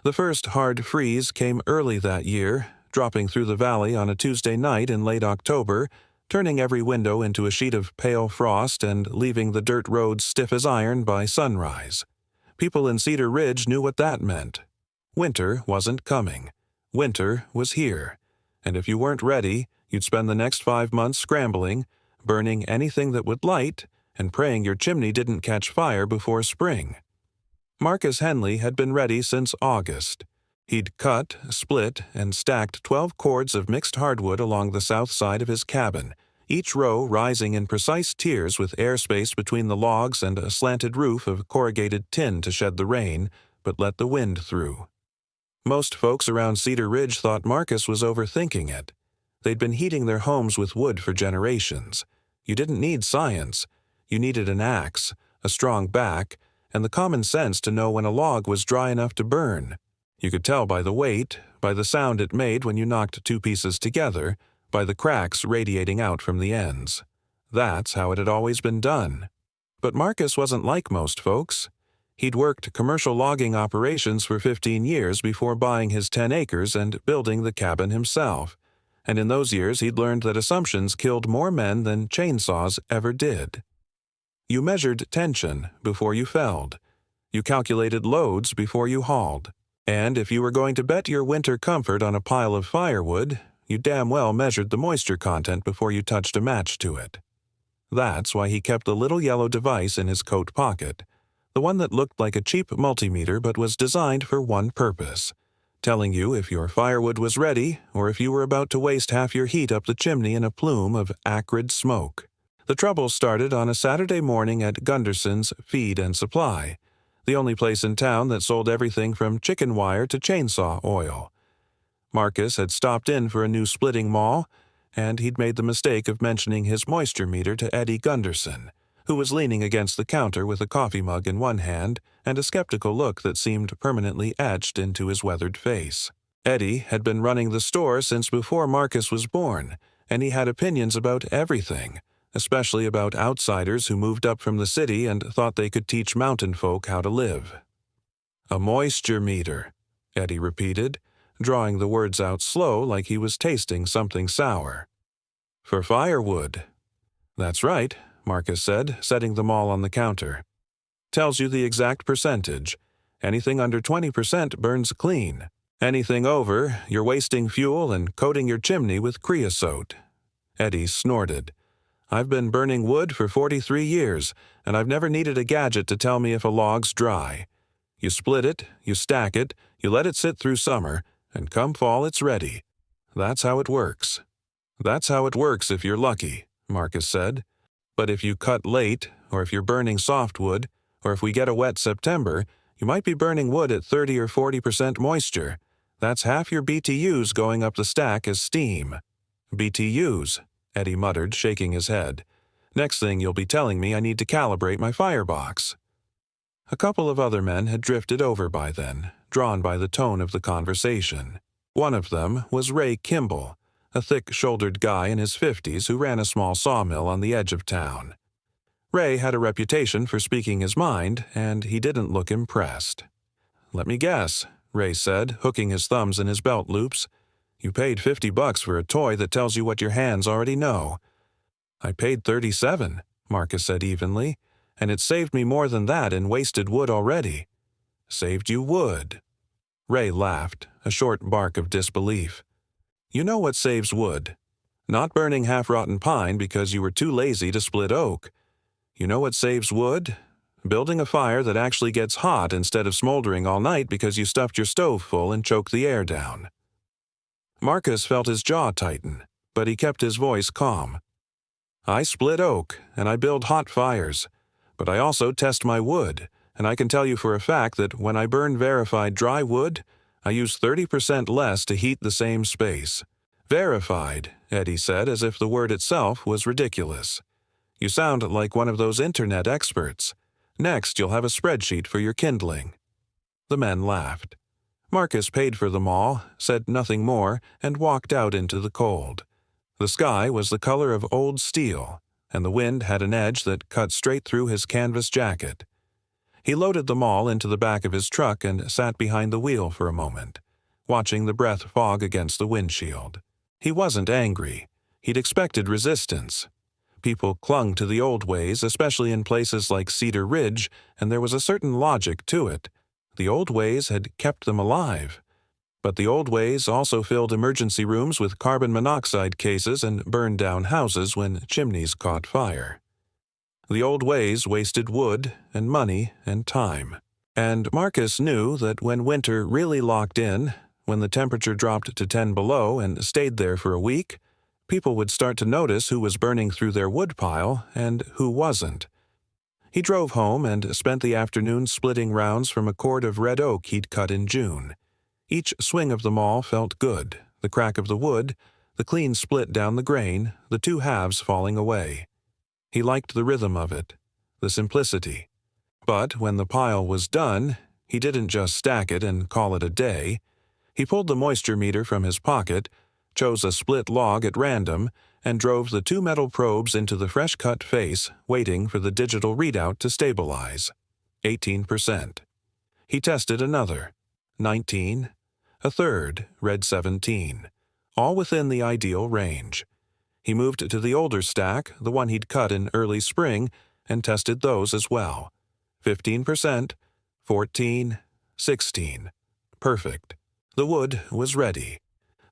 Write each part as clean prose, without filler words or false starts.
The first hard freeze came early that year, dropping through the valley on a Tuesday night in late October, turning every window into a sheet of pale frost and leaving the dirt roads stiff as iron by sunrise. People in Cedar Ridge knew what that meant. Winter wasn't coming. Winter was here. And if you weren't ready, you'd spend the next 5 months scrambling, burning anything that would light, and praying your chimney didn't catch fire before spring. Marcus Henley had been ready since August. He'd cut, split, and stacked 12 cords of mixed hardwood along the south side of his cabin, each row rising in precise tiers with airspace between the logs and a slanted roof of corrugated tin to shed the rain, but let the wind through. Most folks around Cedar Ridge thought Marcus was overthinking it. They'd been heating their homes with wood for generations. You didn't need science. You needed an axe, a strong back, and the common sense to know when a log was dry enough to burn. You could tell by the weight, by the sound it made when you knocked two pieces together, by the cracks radiating out from the ends. That's how it had always been done. But Marcus wasn't like most folks. He'd worked commercial logging operations for 15 years before buying his 10 acres and building the cabin himself. And in those years he'd learned that assumptions killed more men than chainsaws ever did. You measured tension before you felled. You calculated loads before you hauled. And if you were going to bet your winter comfort on a pile of firewood, you damn well measured the moisture content before you touched a match to it. That's why he kept the little yellow device in his coat pocket, the one that looked like a cheap multimeter but was designed for one purpose, telling you if your firewood was ready or if you were about to waste half your heat up the chimney in a plume of acrid smoke. The trouble started on a Saturday morning at Gunderson's Feed and Supply, the only place in town that sold everything from chicken wire to chainsaw oil. Marcus had stopped in for a new splitting maul, and he'd made the mistake of mentioning his moisture meter to Eddie Gunderson, who was leaning against the counter with a coffee mug in one hand and a skeptical look that seemed permanently etched into his weathered face. Eddie had been running the store since before Marcus was born, and he had opinions about everything, especially about outsiders who moved up from the city and thought they could teach mountain folk how to live. "A moisture meter," Eddie repeated, drawing the words out slow like he was tasting something sour. "For firewood." "That's right," Marcus said, setting them all on the counter. "Tells you the exact percentage. Anything under 20% burns clean. Anything over, you're wasting fuel and coating your chimney with creosote." Eddie snorted. "I've been burning wood for 43 years, and I've never needed a gadget to tell me if a log's dry. You split it, you stack it, you let it sit through summer, and come fall it's ready. That's how it works." "That's how it works if you're lucky," Marcus said. "But if you cut late, or if you're burning softwood, or if we get a wet September, you might be burning wood at 30 or 40% moisture. That's half your BTUs going up the stack as steam." "BTUs," Eddie muttered, shaking his head. "Next thing you'll be telling me I need to calibrate my firebox." A couple of other men had drifted over by then, drawn by the tone of the conversation. One of them was Ray Kimball, a thick-shouldered guy in his 50s who ran a small sawmill on the edge of town. Ray had a reputation for speaking his mind, and he didn't look impressed. "Let me guess," Ray said, hooking his thumbs in his belt loops. "You paid $50 for a toy that tells you what your hands already know." "I paid $37, Marcus said evenly, "and it saved me more than that in wasted wood already." "Saved you wood." Ray laughed, a short bark of disbelief. "You know what saves wood. Not burning half-rotten pine because you were too lazy to split oak. You know what saves wood? Building a fire that actually gets hot instead of smoldering all night because you stuffed your stove full and choked the air down." Marcus felt his jaw tighten, but he kept his voice calm. "I split oak, and I build hot fires, but I also test my wood, and I can tell you for a fact that when I burn verified dry wood, I use 30% less to heat the same space." "Verified," Eddie said, as if the word itself was ridiculous. "You sound like one of those internet experts. Next, you'll have a spreadsheet for your kindling." The men laughed. Marcus paid for them all, said nothing more, and walked out into the cold. The sky was the color of old steel, and the wind had an edge that cut straight through his canvas jacket. He loaded them all into the back of his truck and sat behind the wheel for a moment, watching the breath fog against the windshield. He wasn't angry. He'd expected resistance. People clung to the old ways, especially in places like Cedar Ridge, and there was a certain logic to it. The old ways had kept them alive. But the old ways also filled emergency rooms with carbon monoxide cases and burned down houses when chimneys caught fire. The old ways wasted wood and money and time. And Marcus knew that when winter really locked in, when the temperature dropped to 10 below and stayed there for a week, people would start to notice who was burning through their woodpile and who wasn't. He drove home and spent the afternoon splitting rounds from a cord of red oak he'd cut in June. Each swing of them all felt good, the crack of the wood, the clean split down the grain, the two halves falling away. He liked the rhythm of it, the simplicity. But when the pile was done, he didn't just stack it and call it a day. He pulled the moisture meter from his pocket, chose a split log at random, and drove the two metal probes into the fresh-cut face, waiting for the digital readout to stabilize. 18%. He tested another. 19. A third, read 17. All within the ideal range. He moved to the older stack, the one he'd cut in early spring, and tested those as well. 15%, 14, 16. Perfect. The wood was ready.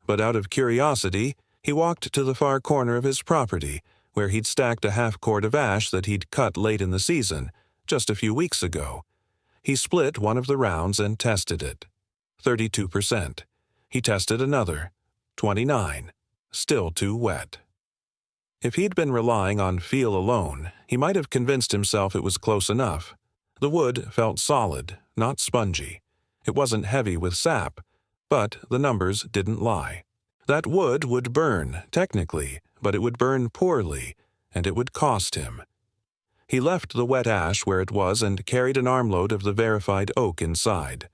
But out of curiosity, he walked to the far corner of his property, where he'd stacked a half cord of ash that he'd cut late in the season, just a few weeks ago. He split one of the rounds and tested it. 32%. He tested another. 29. Still too wet. If he'd been relying on feel alone, he might have convinced himself it was close enough. The wood felt solid, not spongy. It wasn't heavy with sap, but the numbers didn't lie. That wood would burn, technically, but it would burn poorly, and it would cost him. He left the wet ash where it was and carried an armload of the verified oak inside.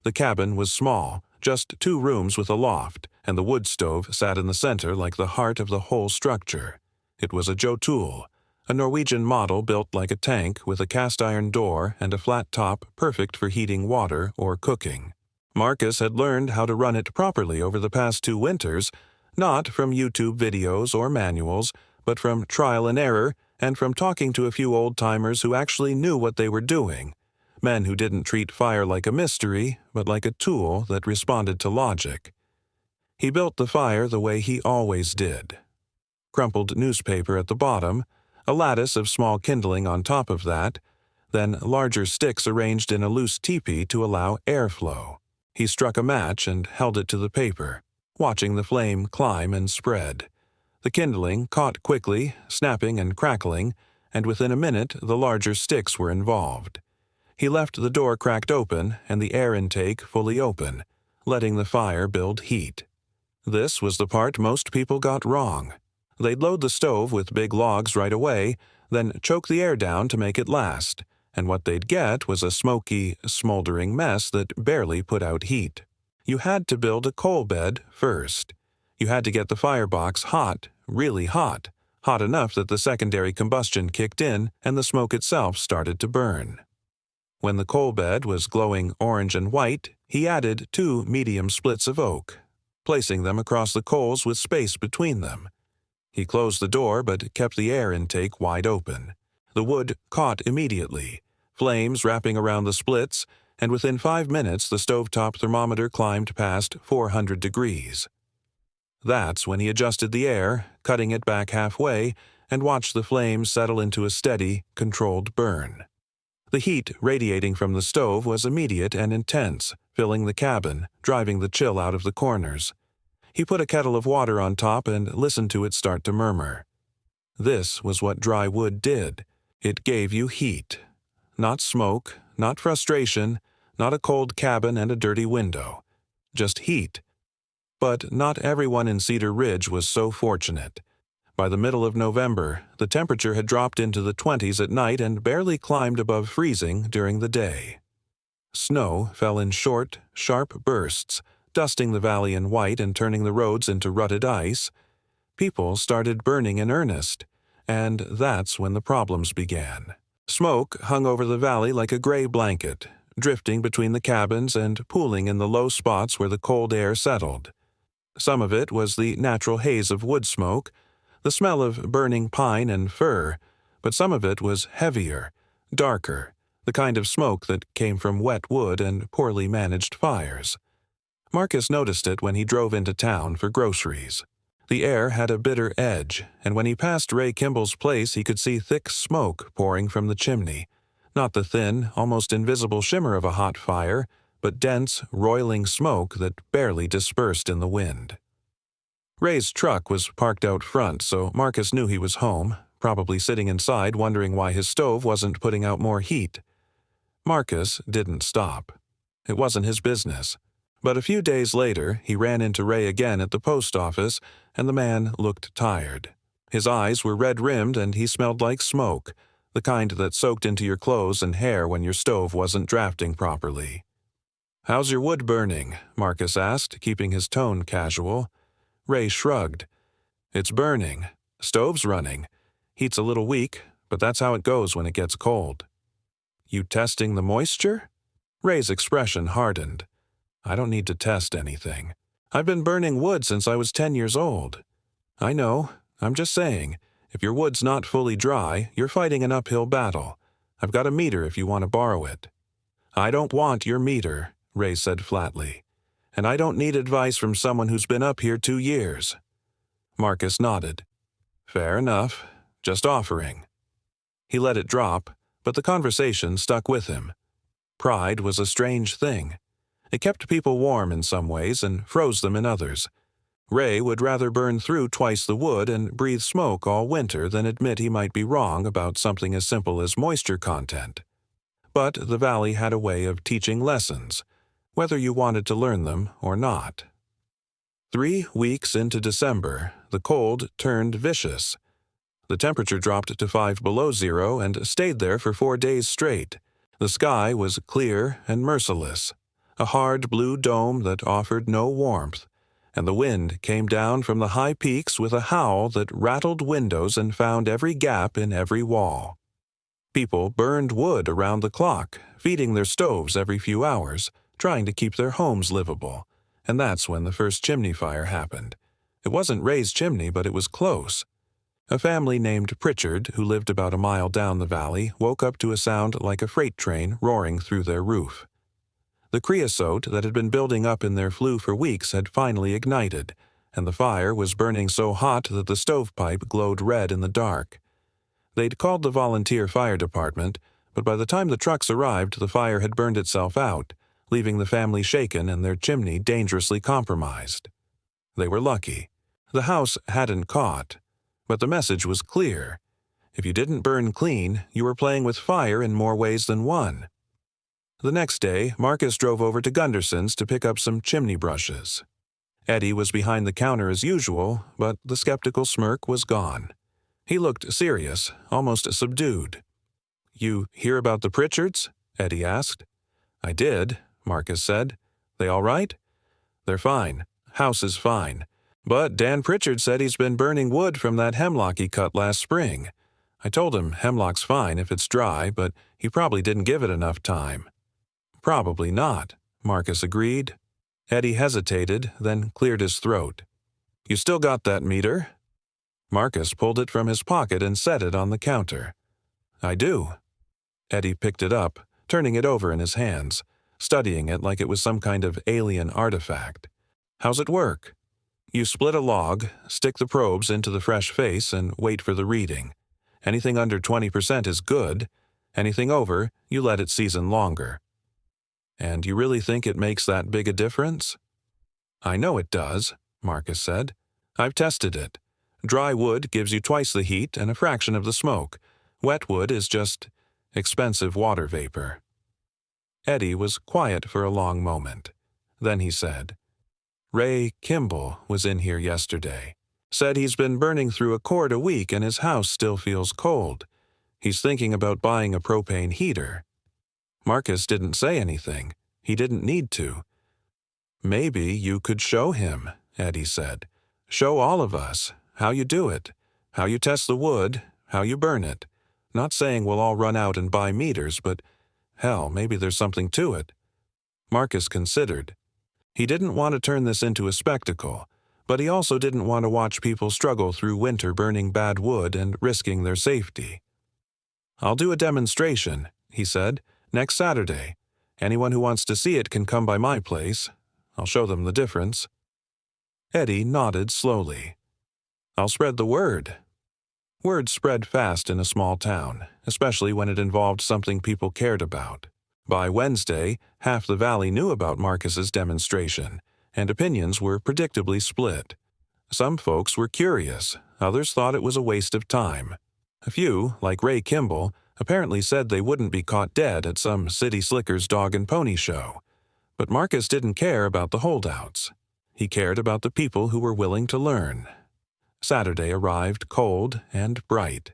The cabin was small, just 2 rooms with a loft, and the wood stove sat in the center like the heart of the whole structure. It was a Jotule, a Norwegian model built like a tank with a cast-iron door and a flat top perfect for heating water or cooking. Marcus had learned how to run it properly over the past 2 winters, not from YouTube videos or manuals, but from trial and error and from talking to a few old-timers who actually knew what they were doing, men who didn't treat fire like a mystery, but like a tool that responded to logic. He built the fire the way he always did. Crumpled newspaper at the bottom, a lattice of small kindling on top of that, then larger sticks arranged in a loose teepee to allow airflow. He struck a match and held it to the paper, watching the flame climb and spread. The kindling caught quickly, snapping and crackling, and within a minute the larger sticks were involved. He left the door cracked open and the air intake fully open, letting the fire build heat. This was the part most people got wrong. They'd load the stove with big logs right away, then choke the air down to make it last, and what they'd get was a smoky, smoldering mess that barely put out heat. You had to build a coal bed first. You had to get the firebox hot, really hot, hot enough that the secondary combustion kicked in and the smoke itself started to burn. When the coal bed was glowing orange and white, he added 2 medium splits of oak, placing them across the coals with space between them. He closed the door but kept the air intake wide open. The wood caught immediately, flames wrapping around the splits, and within 5 minutes the stovetop thermometer climbed past 400 degrees. That's when he adjusted the air, cutting it back halfway, and watched the flames settle into a steady, controlled burn. The heat radiating from the stove was immediate and intense, filling the cabin, driving the chill out of the corners. He put a kettle of water on top and listened to it start to murmur. This was what dry wood did. It gave you heat. Not smoke, not frustration, not a cold cabin and a dirty window. Just heat. But not everyone in Cedar Ridge was so fortunate. By the middle of November, the temperature had dropped into the 20s at night and barely climbed above freezing during the day. Snow fell in short, sharp bursts, dusting the valley in white and turning the roads into rutted ice. People started burning in earnest, and that's when the problems began. Smoke hung over the valley like a gray blanket, drifting between the cabins and pooling in the low spots where the cold air settled. Some of it was the natural haze of wood smoke, the smell of burning pine and fir, but some of it was heavier, darker, the kind of smoke that came from wet wood and poorly managed fires. Marcus noticed it when he drove into town for groceries. The air had a bitter edge, and when he passed Ray Kimball's place he could see thick smoke pouring from the chimney, not the thin, almost invisible shimmer of a hot fire, but dense, roiling smoke that barely dispersed in the wind. Ray's truck was parked out front, so Marcus knew he was home, probably sitting inside wondering why his stove wasn't putting out more heat. Marcus didn't stop. It wasn't his business. But a few days later, he ran into Ray again at the post office, and the man looked tired. His eyes were red-rimmed and he smelled like smoke, the kind that soaked into your clothes and hair when your stove wasn't drafting properly. "How's your wood burning?" Marcus asked, keeping his tone casual. Ray shrugged. "It's burning. Stove's running. Heat's a little weak, but that's how it goes when it gets cold." "You testing the moisture?" Ray's expression hardened. "I don't need to test anything. I've been burning wood since I was 10 years old." "I know. I'm just saying, if your wood's not fully dry, you're fighting an uphill battle. I've got a meter if you want to borrow it." "I don't want your meter," Ray said flatly. "And I don't need advice from someone who's been up here 2 years." Marcus nodded. "Fair enough. Just offering." He let it drop, but the conversation stuck with him. Pride was a strange thing. It kept people warm in some ways and froze them in others. Ray would rather burn through twice the wood and breathe smoke all winter than admit he might be wrong about something as simple as moisture content. But the valley had a way of teaching lessons, whether you wanted to learn them or not. 3 weeks into December, the cold turned vicious. The temperature dropped to 5 below zero and stayed there for 4 days straight. The sky was clear and merciless, a hard blue dome that offered no warmth, and the wind came down from the high peaks with a howl that rattled windows and found every gap in every wall. People burned wood around the clock, feeding their stoves every few hours, trying to keep their homes livable, and that's when the first chimney fire happened. It wasn't Ray's chimney, but it was close. A family named Pritchard, who lived about a mile down the valley, woke up to a sound like a freight train roaring through their roof. The creosote that had been building up in their flue for weeks had finally ignited, and the fire was burning so hot that the stovepipe glowed red in the dark. They'd called the volunteer fire department, but by the time the trucks arrived, the fire had burned itself out, leaving the family shaken and their chimney dangerously compromised. They were lucky. The house hadn't caught, but the message was clear. If you didn't burn clean, you were playing with fire in more ways than one. The next day, Marcus drove over to Gunderson's to pick up some chimney brushes. Eddie was behind the counter as usual, but the skeptical smirk was gone. He looked serious, almost subdued. "You hear about the Pritchards?" Eddie asked. "I did," Marcus said. "They all right?" "They're fine. House is fine. But Dan Pritchard said he's been burning wood from that hemlock he cut last spring. I told him hemlock's fine if it's dry, but he probably didn't give it enough time." "Probably not," Marcus agreed. Eddie hesitated, then cleared his throat. "You still got that meter?" Marcus pulled it from his pocket and set it on the counter. "I do." Eddie picked it up, turning it over in his hands, studying it like it was some kind of alien artifact. "How's it work?" "You split a log, stick the probes into the fresh face, and wait for the reading. Anything under 20% is good. Anything over, you let it season longer." "And you really think it makes that big a difference?" "I know it does," Marcus said. "I've tested it. Dry wood gives you twice the heat and a fraction of the smoke. Wet wood is just expensive water vapor." Eddie was quiet for a long moment. Then he said, "Ray Kimball was in here yesterday. Said he's been burning through a cord a week and his house still feels cold. He's thinking about buying a propane heater." Marcus didn't say anything. He didn't need to. "Maybe you could show him," Eddie said. "Show all of us how you do it, how you test the wood, how you burn it. Not saying we'll all run out and buy meters, but hell, maybe there's something to it. Marcus considered. He didn't want to turn this into a spectacle, but he also didn't want to watch people struggle through winter burning bad wood and risking their safety. "I'll do a demonstration," he said, "next Saturday. Anyone who wants to see it can come by my place. I'll show them the difference." Eddie nodded slowly. "I'll spread the word." Word spread fast in a small town, especially when it involved something people cared about. By Wednesday, half the valley knew about Marcus's demonstration, and opinions were predictably split. Some folks were curious, others thought it was a waste of time. A few, like Ray Kimball, apparently said they wouldn't be caught dead at some city slicker's dog and pony show. But Marcus didn't care about the holdouts. He cared about the people who were willing to learn. Saturday arrived cold and bright.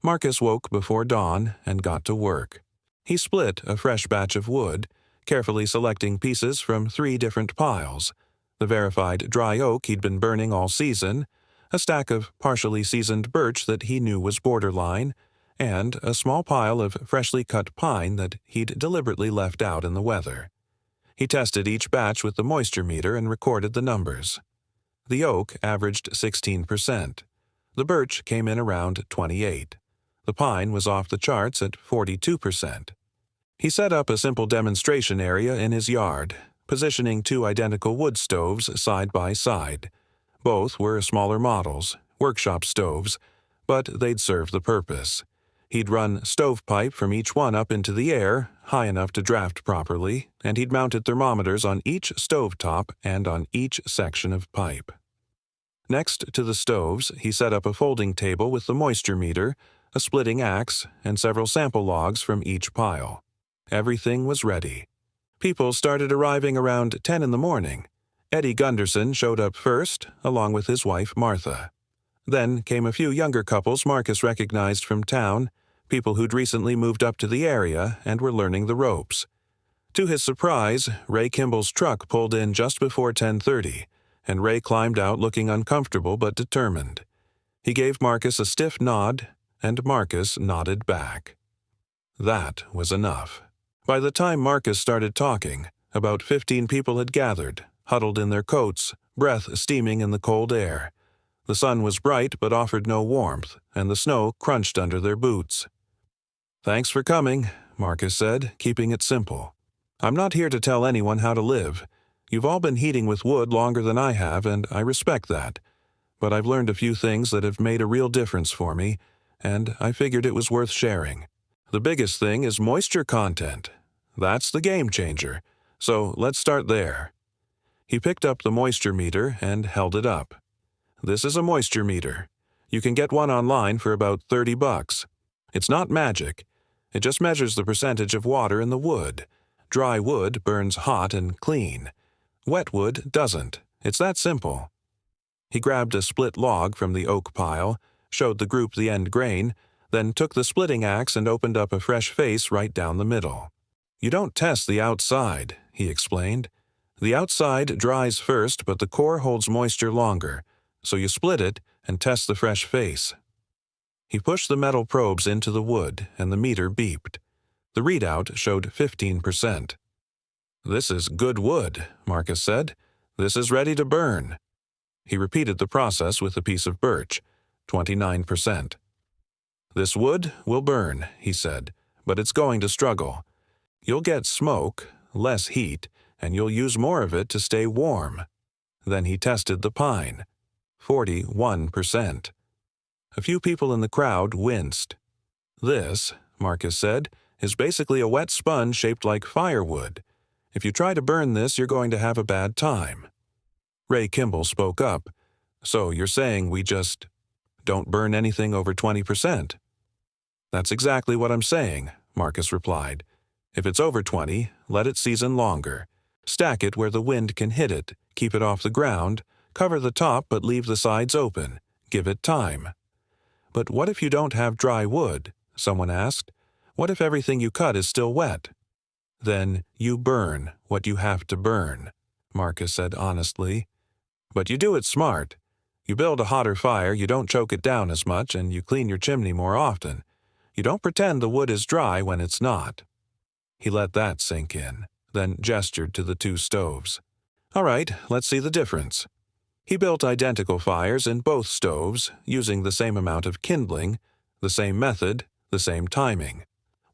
Marcus woke before dawn and got to work. He split a fresh batch of wood, carefully selecting pieces from 3 different piles: the verified dry oak he'd been burning all season, a stack of partially seasoned birch that he knew was borderline, and a small pile of freshly cut pine that he'd deliberately left out in the weather. He tested each batch with the moisture meter and recorded the numbers. The oak averaged 16%. The birch came in around 28%. The pine was off the charts at 42%. He set up a simple demonstration area in his yard, positioning 2 identical wood stoves side by side. Both were smaller models, workshop stoves, but they'd serve the purpose. He'd run stovepipe from each one up into the air, high enough to draft properly, and he'd mounted thermometers on each stovetop and on each section of pipe. Next to the stoves, he set up a folding table with the moisture meter, a splitting axe, and several sample logs from each pile. Everything was ready. People started arriving around 10 in the morning. Eddie Gunderson showed up first, along with his wife Martha. Then came a few younger couples Marcus recognized from town, people who'd recently moved up to the area and were learning the ropes. To his surprise, Ray Kimball's truck pulled in just before 10:30, and Ray climbed out looking uncomfortable but determined. He gave Marcus a stiff nod, and Marcus nodded back. That was enough. By the time Marcus started talking, about 15 people had gathered, huddled in their coats, breath steaming in the cold air. The sun was bright but offered no warmth, and the snow crunched under their boots. "Thanks for coming," Marcus said, keeping it simple. "I'm not here to tell anyone how to live. You've all been heating with wood longer than I have, and I respect that. But I've learned a few things that have made a real difference for me, and I figured it was worth sharing. The biggest thing is moisture content. That's the game changer. So let's start there." He picked up the moisture meter and held it up. "This is a moisture meter. You can get one online for about $30. It's not magic. It just measures the percentage of water in the wood. Dry wood burns hot and clean. Wet wood doesn't. It's that simple." He grabbed a split log from the oak pile, showed the group the end grain, then took the splitting axe and opened up a fresh face right down the middle. "You don't test the outside," he explained. "The outside dries first, but the core holds moisture longer, so you split it and test the fresh face." He pushed the metal probes into the wood, and the meter beeped. The readout showed 15%. "This is good wood," Marcus said. "This is ready to burn." He repeated the process with a piece of birch, 29%. "This wood will burn," he said, "but it's going to struggle. You'll get smoke, less heat, and you'll use more of it to stay warm." Then he tested the pine. 41%. A few people in the crowd winced. "This," Marcus said, "is basically a wet sponge shaped like firewood. If you try to burn this, you're going to have a bad time." Ray Kimball spoke up. "So you're saying we just don't burn anything over 20%? "That's exactly what I'm saying," Marcus replied. "If it's over 20, let it season longer. Stack it where the wind can hit it, keep it off the ground, cover the top but leave the sides open. Give it time." "But what if you don't have dry wood?" someone asked. "What if everything you cut is still wet?" "Then you burn what you have to burn," Marcus said honestly. "But you do it smart. You build a hotter fire, you don't choke it down as much, and you clean your chimney more often. You don't pretend the wood is dry when it's not." He let that sink in, then gestured to the two stoves. "All right, let's see the difference." He built identical fires in both stoves, using the same amount of kindling, the same method, the same timing.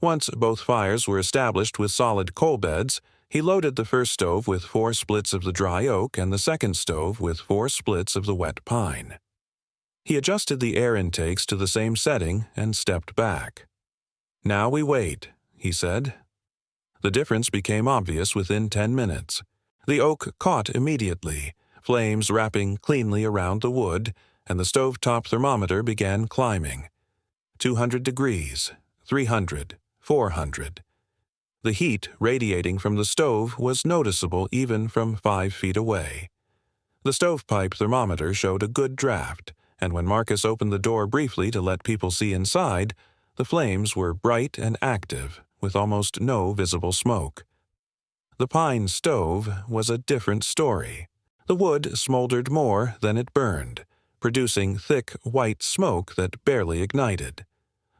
Once both fires were established with solid coal beds, he loaded the first stove with 4 splits of the dry oak and the second stove with 4 splits of the wet pine. He adjusted the air intakes to the same setting and stepped back. "Now we wait," he said. The difference became obvious within 10 minutes. The oak caught immediately, flames wrapping cleanly around the wood, and the stovetop thermometer began climbing. 200 degrees, 300, 400. The heat radiating from the stove was noticeable even from 5 feet away. The stovepipe thermometer showed a good draft, and when Marcus opened the door briefly to let people see inside, the flames were bright and active, with almost no visible smoke. The pine stove was a different story. The wood smoldered more than it burned, producing thick white smoke that barely ignited.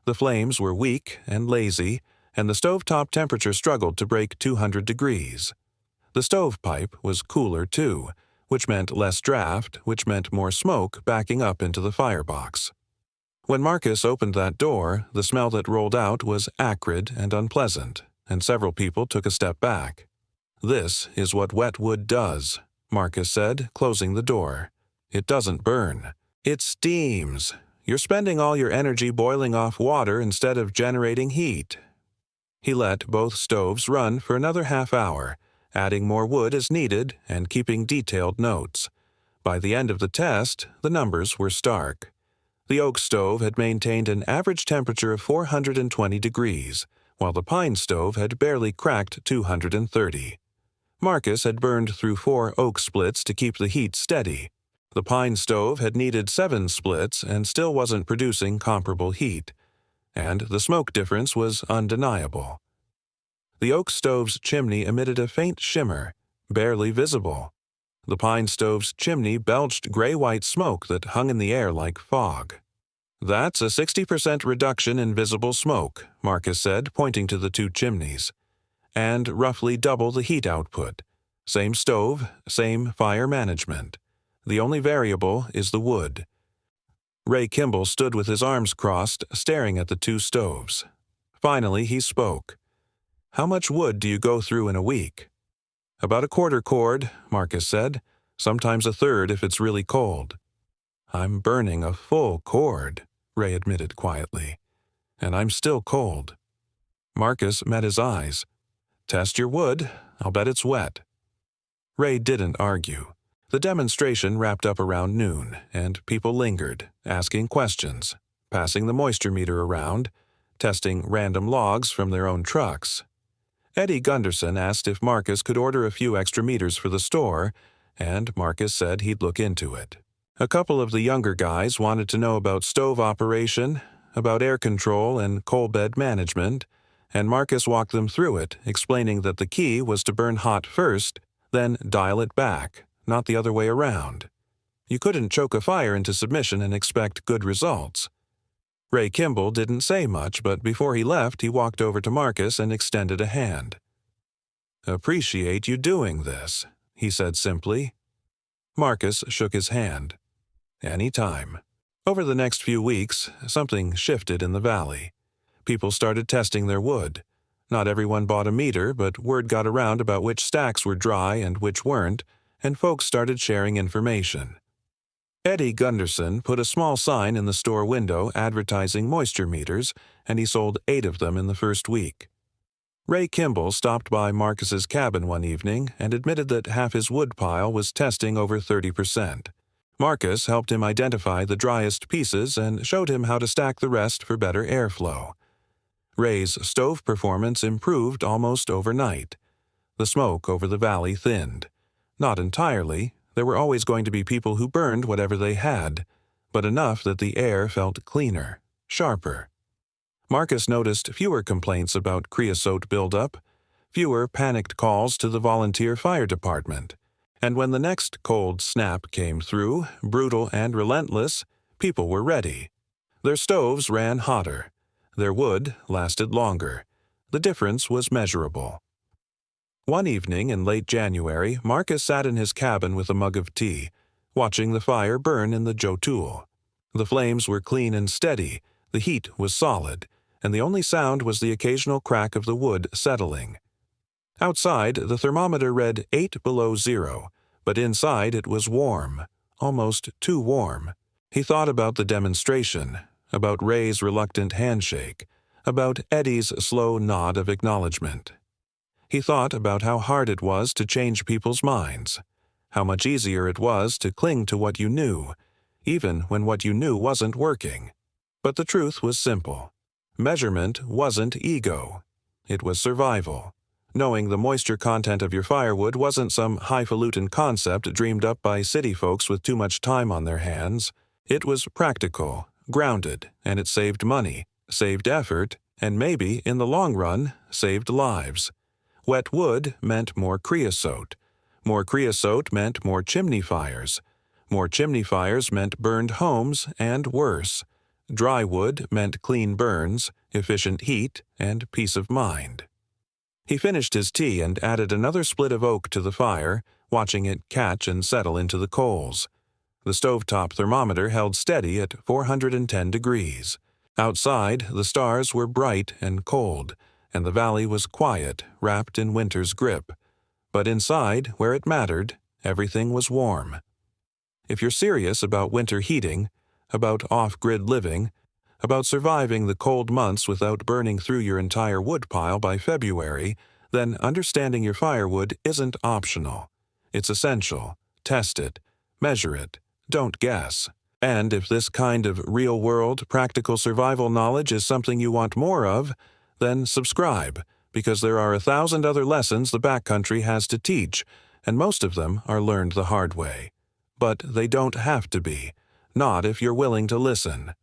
The flames were weak and lazy, and the stovetop temperature struggled to break 200 degrees. The stovepipe was cooler too, which meant less draft, which meant more smoke backing up into the firebox. When Marcus opened that door, the smell that rolled out was acrid and unpleasant, and several people took a step back. "This is what wet wood does," Marcus said, closing the door. "It doesn't burn. It steams. You're spending all your energy boiling off water instead of generating heat." He let both stoves run for another half hour, adding more wood as needed and keeping detailed notes. By the end of the test, the numbers were stark. The oak stove had maintained an average temperature of 420 degrees, while the pine stove had barely cracked 230. Marcus had burned through 4 oak splits to keep the heat steady. The pine stove had needed 7 splits and still wasn't producing comparable heat, and the smoke difference was undeniable. The oak stove's chimney emitted a faint shimmer, barely visible. The pine stove's chimney belched gray-white smoke that hung in the air like fog. "That's a 60% reduction in visible smoke," Marcus said, pointing to the 2 chimneys. "And roughly double the heat output. Same stove, same fire management. The only variable is the wood." Ray Kimball stood with his arms crossed, staring at the 2 stoves. Finally, he spoke. "How much wood do you go through in a week?" "About a quarter cord," Marcus said. "Sometimes a third if it's really cold." "I'm burning a full cord," Ray admitted quietly. "And I'm still cold." Marcus met his eyes. "Test your wood. I'll bet it's wet." Ray didn't argue. The demonstration wrapped up around noon, and people lingered, asking questions, passing the moisture meter around, testing random logs from their own trucks. Eddie Gunderson asked if Marcus could order a few extra meters for the store, and Marcus said he'd look into it. A couple of the younger guys wanted to know about stove operation, about air control and coal bed management, and Marcus walked them through it, explaining that the key was to burn hot first, then dial it back, not the other way around. You couldn't choke a fire into submission and expect good results. Ray Kimball didn't say much, but before he left, he walked over to Marcus and extended a hand. "Appreciate you doing this," he said simply. Marcus shook his hand. "Any time." Over the next few weeks, something shifted in the valley. People started testing their wood. Not everyone bought a meter, but word got around about which stacks were dry and which weren't, and folks started sharing information. Eddie Gunderson put a small sign in the store window advertising moisture meters, and he sold 8 of them in the first week. Ray Kimball stopped by Marcus's cabin one evening and admitted that half his wood pile was testing over 30%. Marcus helped him identify the driest pieces and showed him how to stack the rest for better airflow. Ray's stove performance improved almost overnight. The smoke over the valley thinned. Not entirely. There were always going to be people who burned whatever they had, but enough that the air felt cleaner, sharper. Marcus noticed fewer complaints about creosote buildup, fewer panicked calls to the volunteer fire department, and when the next cold snap came through, brutal and relentless, people were ready. Their stoves ran hotter. Their wood lasted longer. The difference was measurable. One evening in late January, Marcus sat in his cabin with a mug of tea, watching the fire burn in the jotul. The flames were clean and steady, the heat was solid, and the only sound was the occasional crack of the wood settling. Outside, the thermometer read 8 below zero, but inside it was warm, almost too warm. He thought about the demonstration, about Ray's reluctant handshake, about Eddie's slow nod of acknowledgement. He thought about how hard it was to change people's minds, how much easier it was to cling to what you knew, even when what you knew wasn't working. But the truth was simple. Measurement wasn't ego. It was survival. Knowing the moisture content of your firewood wasn't some highfalutin concept dreamed up by city folks with too much time on their hands. It was practical, grounded, and it saved money, saved effort, and maybe, in the long run, saved lives. Wet wood meant more creosote. More creosote meant more chimney fires. More chimney fires meant burned homes and worse. Dry wood meant clean burns, efficient heat, and peace of mind. He finished his tea and added another split of oak to the fire, watching it catch and settle into the coals. The stovetop thermometer held steady at 410 degrees. Outside, the stars were bright and cold, and the valley was quiet, wrapped in winter's grip. But inside, where it mattered, everything was warm. If you're serious about winter heating, about off-grid living, about surviving the cold months without burning through your entire woodpile by February, then understanding your firewood isn't optional. It's essential. Test it. Measure it. Don't guess. And if this kind of real-world, practical survival knowledge is something you want more of, then subscribe, because there are 1,000 other lessons the backcountry has to teach, and most of them are learned the hard way. But they don't have to be. Not if you're willing to listen.